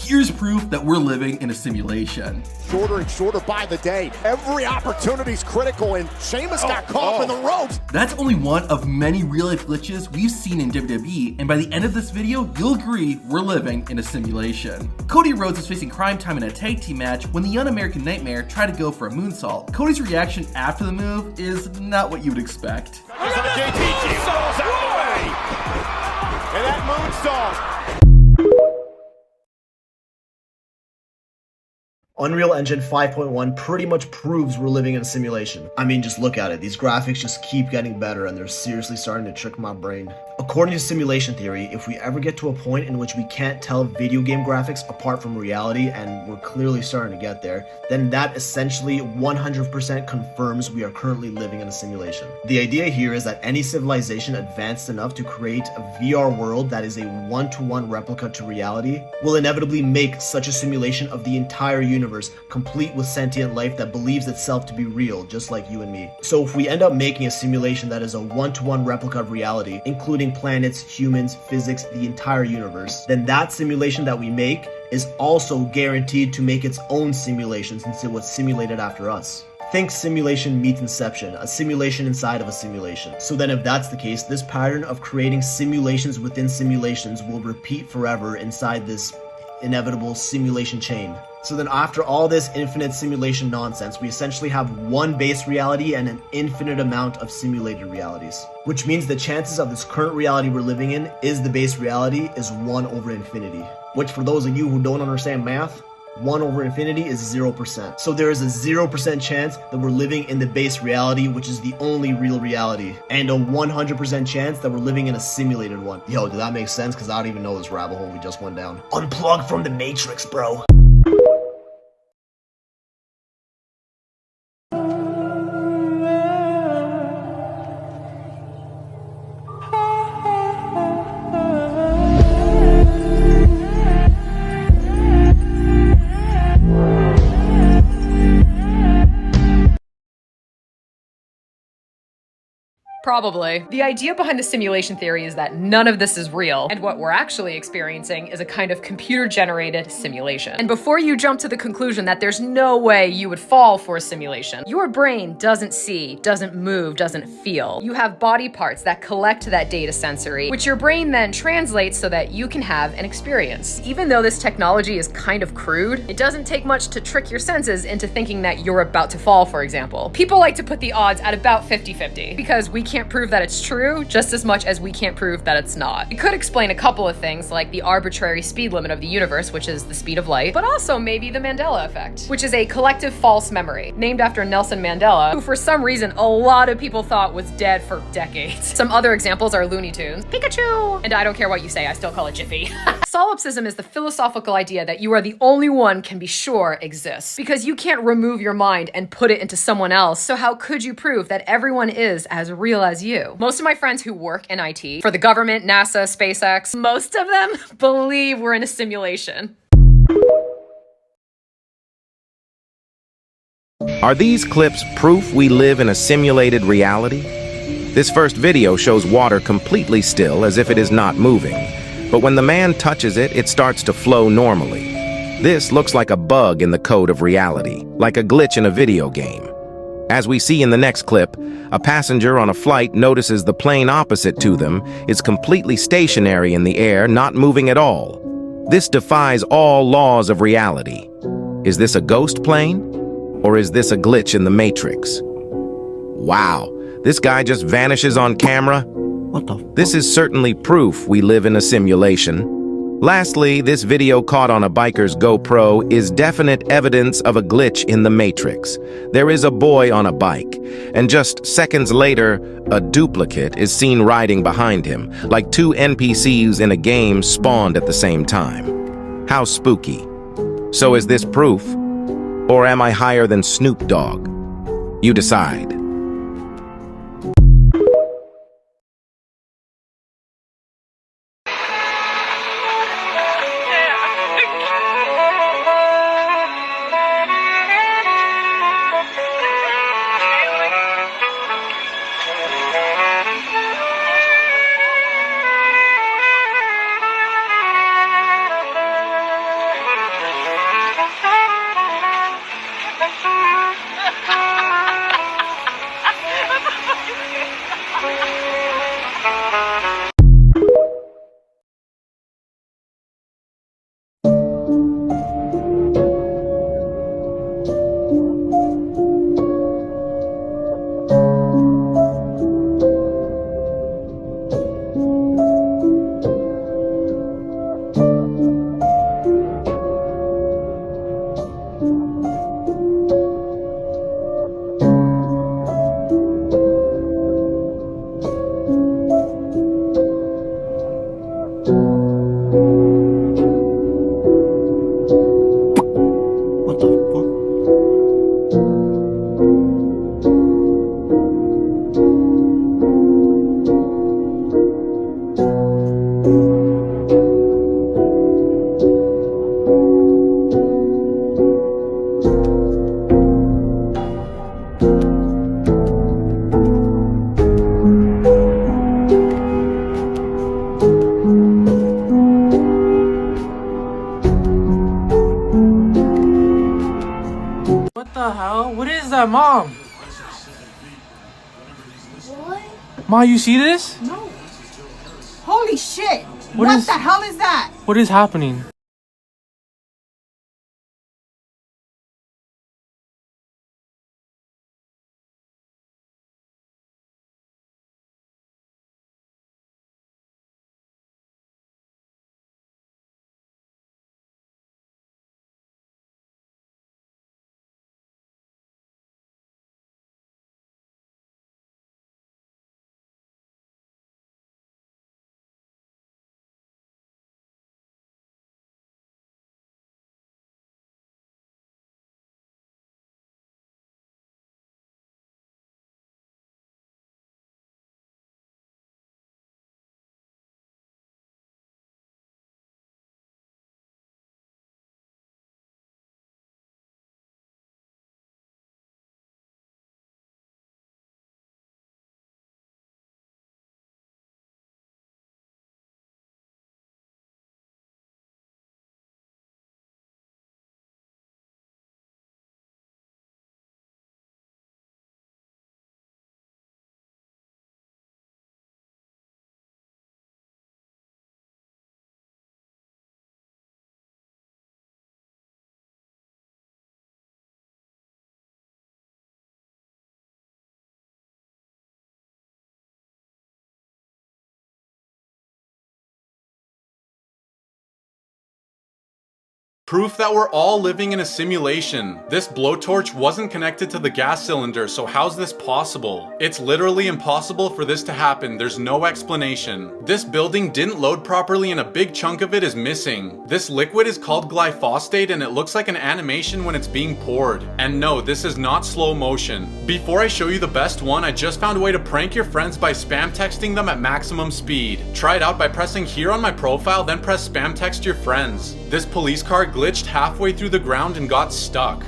here's proof that we're living in a simulation. Shorter and shorter by the day. Every opportunity's critical, and Sheamus got caught in the ropes. That's only one of many real-life glitches we've seen in WWE, and by the end of this video, you'll agree we're living in a simulation. Cody Rhodes is facing Crime Time in a tag team match when the Young American Nightmare tried to go for a moonsault. Cody's reaction after the move is not what you would expect. And that moonsault. Unreal Engine 5.1 pretty much proves we're living in a simulation. I mean, just look at it. These graphics just keep getting better and they're seriously starting to trick my brain. According to simulation theory, if we ever get to a point in which we can't tell video game graphics apart from reality, and we're clearly starting to get there, then that essentially 100% confirms we are currently living in a simulation. The idea here is that any civilization advanced enough to create a VR world that is a one-to-one replica to reality will inevitably make such a simulation of the entire universe, complete with sentient life that believes itself to be real, just like you and me. So if we end up making a simulation that is a one-to-one replica of reality, including planets, humans, physics, the entire universe, then that simulation that we make is also guaranteed to make its own simulation since it was simulated after us. Think simulation meets Inception, a simulation inside of a simulation. So then if that's the case, this pattern of creating simulations within simulations will repeat forever inside this inevitable simulation chain. So then after all this infinite simulation nonsense, we essentially have one base reality and an infinite amount of simulated realities. Which means the chances of this current reality we're living in is the base reality is 1 over infinity. Which for those of you who don't understand math, 1 over infinity is 0%. So there is a 0% chance that we're living in the base reality, which is the only real reality, and a 100% chance that we're living in a simulated one. Yo, did that make sense? Because I don't even know this rabbit hole we just went down. Unplug from the Matrix, bro. Probably. The idea behind the simulation theory is that none of this is real, and what we're actually experiencing is a kind of computer-generated simulation. And before you jump to the conclusion that there's no way you would fall for a simulation, your brain doesn't see, doesn't move, doesn't feel. You have body parts that collect that data sensory, which your brain then translates so that you can have an experience. Even though this technology is kind of crude, it doesn't take much to trick your senses into thinking that you're about to fall, for example. People like to put the odds at about 50-50, because we can't prove that it's true just as much as we can't prove that it's not. It could explain a couple of things, like the arbitrary speed limit of the universe, which is the speed of light, but also maybe the Mandela effect, which is a collective false memory, named after Nelson Mandela, who for some reason a lot of people thought was dead for decades. Some other examples are Looney Tunes, Pikachu, and I don't care what you say, I still call it Jiffy. Solipsism is the philosophical idea that you are the only one can be sure exists, because you can't remove your mind and put it into someone else, so how could you prove that everyone is as real as you? Most of my friends who work in IT, for the government, NASA, SpaceX, most of them believe we're in a simulation. Are these clips proof we live in a simulated reality? This first video shows water completely still as if it is not moving, but when the man touches it, it starts to flow normally. This looks like a bug in the code of reality, like a glitch in a video game. As we see in the next clip, a passenger on a flight notices the plane opposite to them is completely stationary in the air, not moving at all. This defies all laws of reality. Is this a ghost plane? Or is this a glitch in the Matrix? Wow, this guy just vanishes on camera? What the fuck? This is certainly proof we live in a simulation. Lastly, this video caught on a biker's GoPro is definite evidence of a glitch in the Matrix. There is a boy on a bike, and just seconds later, a duplicate is seen riding behind him, like two NPCs in a game spawned at the same time. How spooky. So is this proof? Or am I higher than Snoop Dogg? You decide. that, Mom? What? Ma, you see this? No. Holy shit! What What is- the hell is that? What is happening? Proof that we're all living in a simulation. This blowtorch wasn't connected to the gas cylinder, so how's this possible? It's literally impossible for this to happen, there's no explanation. This building didn't load properly and a big chunk of it is missing. This liquid is called glyphosate and it looks like an animation when it's being poured. And no, this is not slow motion. Before I show you the best one, I just found a way to prank your friends by spam texting them at maximum speed. Try it out by pressing here on my profile, then press spam text your friends. This police car glitched halfway through the ground and got stuck.